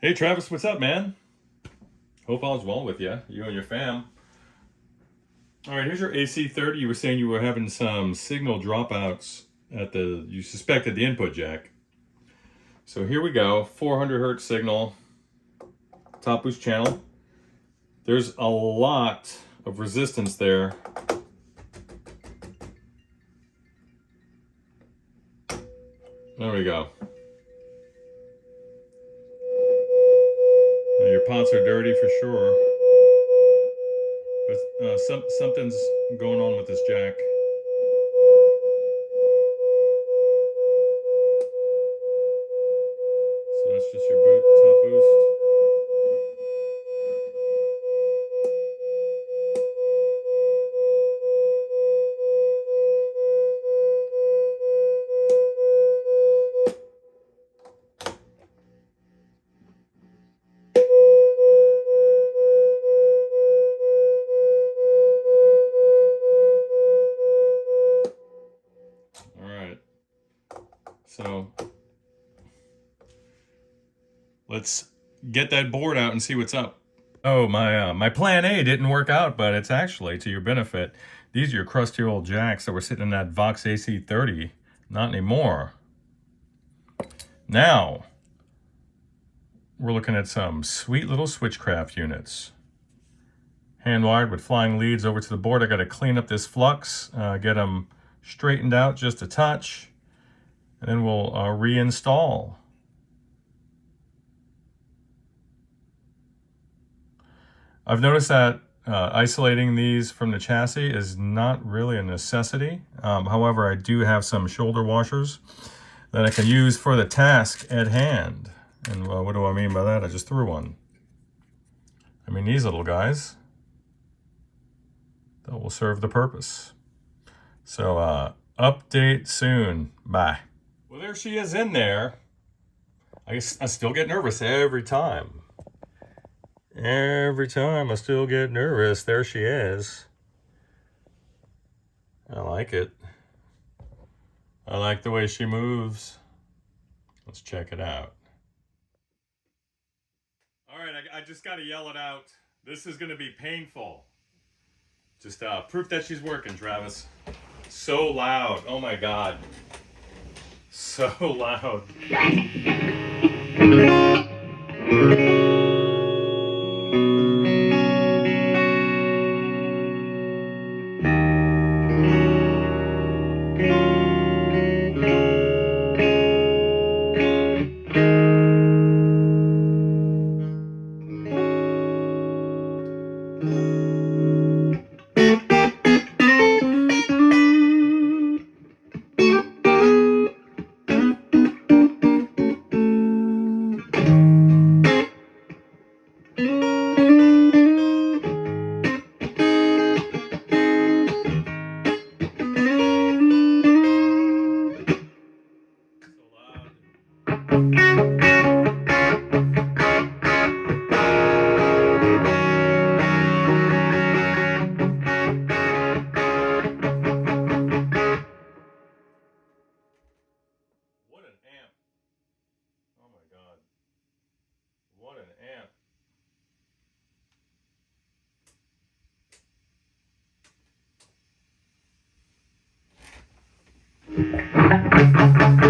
Hey Travis, what's up, man? Hope all's well with you and your fam. All right, here's your AC30. You were saying you were having some signal dropouts at you suspected the input jack. So here we go, 400 hertz signal, top boost channel. There's a lot of resistance there. There we go. Now your pots are dirty for sure. But something's going on with this jack. So that's just your top boost. So let's get that board out and see what's up. Oh, my plan A didn't work out, but it's actually to your benefit. These are your crusty old jacks that were sitting in that Vox AC30. Not anymore. Now, we're looking at some sweet little switchcraft units. Hand-wired with flying leads over to the board. I got to clean up this flux, get them straightened out just a touch. And then we'll reinstall. I've noticed that isolating these from the chassis is not really a necessity. However, I do have some shoulder washers that I can use for the task at hand. And what do I mean by that? I just threw one. I mean these little guys. That will serve the purpose. So update soon. Bye. Well, there she is in there. I still get nervous every time. Every time I still get nervous. There she is. I like it. I like the way she moves. Let's check it out. All right, I just got to yell it out. This is going to be painful. Just proof that she's working, Travis. So loud. Oh my God. So loud. What an amp.